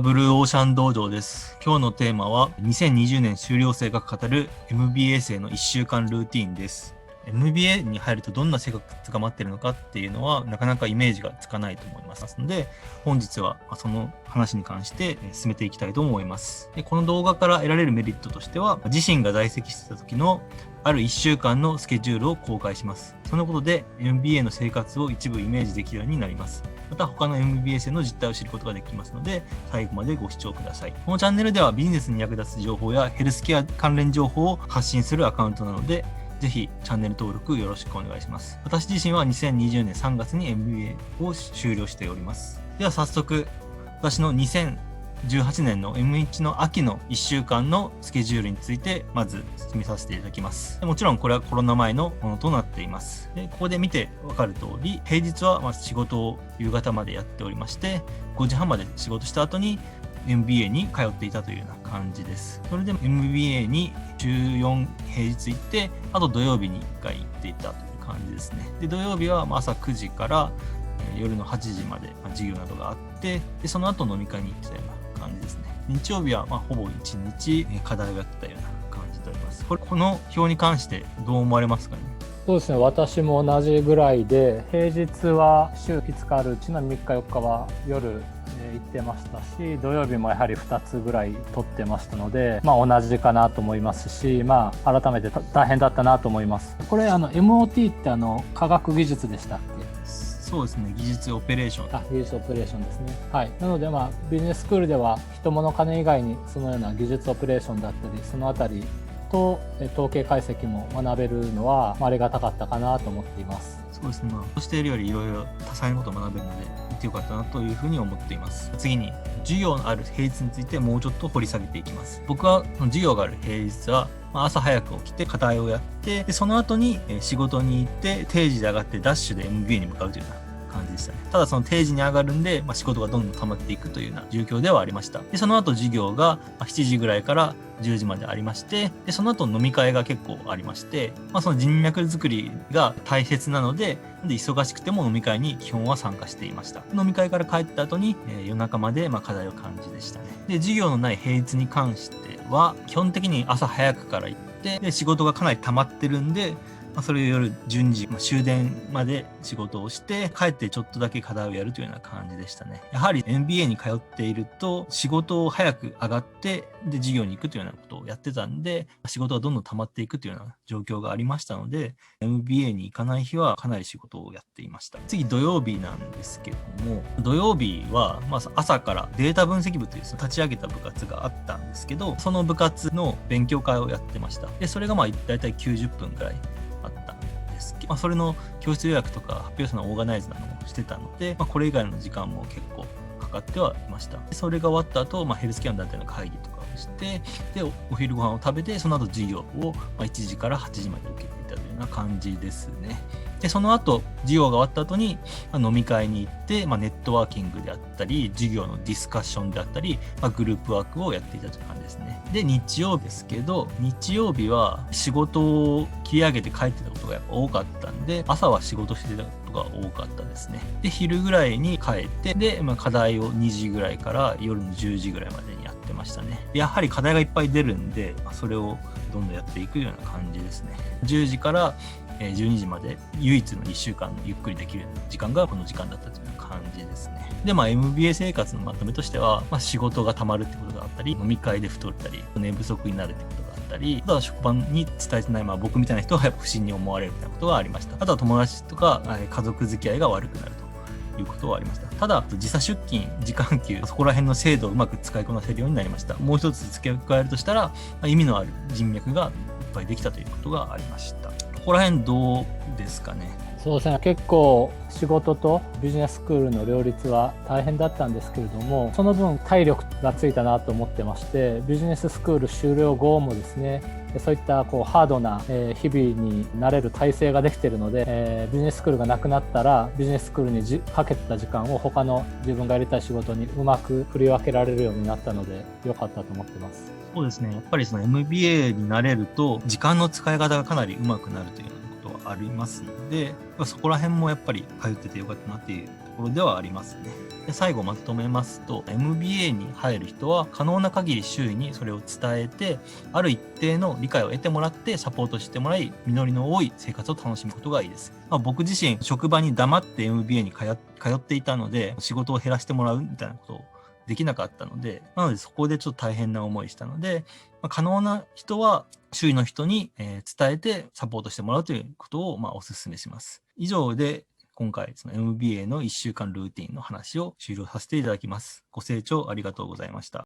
ブルーオーシャン道場です。今日のテーマは2020年修了生が語る MBA 生の1週間ルーティーンです。MBA に入るとどんな生活が待っているのかっていうのはなかなかイメージがつかないと思いますので、本日はその話に関して進めていきたいと思います。でこの動画から得られるメリットとしては、自身が在籍してた時のある1週間のスケジュールを公開します。そのことで MBA の生活を一部イメージできるようになります。また他の MBA 生の実態を知ることができますので、最後までご視聴ください。このチャンネルではビジネスに役立つ情報やヘルスケア関連情報を発信するアカウントなので、ぜひチャンネル登録よろしくお願いします。私自身は2020年3月に MBA を修了しております。では早速、私の2018年の M1 の秋の1週間のスケジュールについてまず進めさせていただきます。もちろんこれはコロナ前のものとなっています。でここで見てわかる通り、平日はまず仕事を夕方までやっておりまして、5時半まで仕事した後に MBA に通っていたというような感じです。それで MBA に週4平日行って、あと土曜日に1回行っていたという感じですね。で土曜日は朝9時から夜の8時まで授業などがあって、でその後飲み会に行ってたような感じですね。日曜日はほぼ1日課題をやってたような感じであります。この表に関してどう思われますかね。そうですね、私も同じぐらいで、平日は週5日あるうちの3日4日は夜行ってましたし、土曜日もやはり2つぐらい取ってましたので、同じかなと思いますし、改めて大変だったなと思います。これMOT って科学技術でしたっけ？そうですね、技術オペレーション。技術オペレーションですね。はい。なのでビジネススクールでは人物金以外にそのような技術オペレーションだったり、そのあたりと統計解析も学べるのはありがたかったかなと思っています。そうですね、そうしているよりいろいろ多彩なことを学べるので行ってよかったなというふうに思っています。次に授業のある平日についてもうちょっと掘り下げていきます。僕は授業がある平日は朝早く起きて課題をやって、でその後に仕事に行って定時で上がってダッシュで MBA に向かうというような感じでしたね。ただその定時に上がるんで、仕事がどんどん溜まっていくというような状況ではありました。でその後授業が7時ぐらいから10時までありまして、でその後飲み会が結構ありまして、その人脈作りが大切なので、忙しくても飲み会に基本は参加していました。飲み会から帰った後に、夜中まで課題を感じでしたね。で授業のない平日に関しては基本的に朝早くから行って、で仕事がかなり溜まってるんで、それを夜12時、終電まで仕事をして帰ってちょっとだけ課題をやるというような感じでしたね。やはり MBA に通っていると仕事を早く上がってで授業に行くというようなことをやってたんで、仕事がどんどん溜まっていくというような状況がありましたので、 MBA に行かない日はかなり仕事をやっていました。次土曜日なんですけども、土曜日は朝からデータ分析部という立ち上げた部活があったんですけど、その部活の勉強会をやってました。でそれがだいたい90分くらいあったんですけど、それの教室予約とか発表者のオーガナイズなどもしてたので、これ以外の時間も結構かかってはいました。でそれが終わった後、ヘルスケアの団体の会議とかをして、でお昼ご飯を食べて、その後授業を1時から8時まで受けていたというような感じですね。でその後授業が終わった後に飲み会に行って、ネットワーキングであったり授業のディスカッションであったり、グループワークをやっていたという感じですね。で日曜日ですけど、日曜日は仕事を切り上げて帰ってたことがやっぱ多かったんで、朝は仕事してたことが多かったですね。で昼ぐらいに帰って、で、課題を2時ぐらいから夜の10時ぐらいまでにやってましたね。やはり課題がいっぱい出るんで、それをどんどんやっていくような感じですね。10時から12時まで唯一の1週間ゆっくりできる時間がこの時間だったという感じですね。でMBA 生活のまとめとしては、仕事がたまるってことがあったり、飲み会で太ったり、寝不足になるってことがあったり、あとは職場に伝えてない、僕みたいな人はやっぱ不審に思われるみたいなことがありました。あとは友達とか家族付き合いが悪くなるということはありました。ただ時差出勤、時間給、そこら辺の制度をうまく使いこなせるようになりました。もう一つ付け加えるとしたら、意味のある人脈がいっぱいできたということがありました。ここら辺どうですかね。そうですね、結構仕事とビジネススクールの両立は大変だったんですけれども、その分体力がついたなと思ってまして、ビジネススクール終了後もですね、そういったハードな日々になれる体制ができているので、ビジネススクールがなくなったらビジネススクールにかけてた時間を他の自分がやりたい仕事にうまく振り分けられるようになったので良かったと思ってます。そうですね、やっぱりその MBA になれると時間の使い方がかなりうまくなるというようなことはありますので、そこら辺もやっぱり通っててよかったなっていうところではありますね。で最後まとめますと、MBA に入る人は可能な限り周囲にそれを伝えて、ある一定の理解を得てもらってサポートしてもらい、実りの多い生活を楽しむことがいいです。僕自身、職場に黙って MBA に通っていたので、仕事を減らしてもらうみたいなことをできなかったので、なのでそこでちょっと大変な思いしたので、可能な人は周囲の人に伝えてサポートしてもらうということをお勧めします。以上で今回その MBA の1週間ルーティンの話を終了させていただきます。ご清聴ありがとうございました。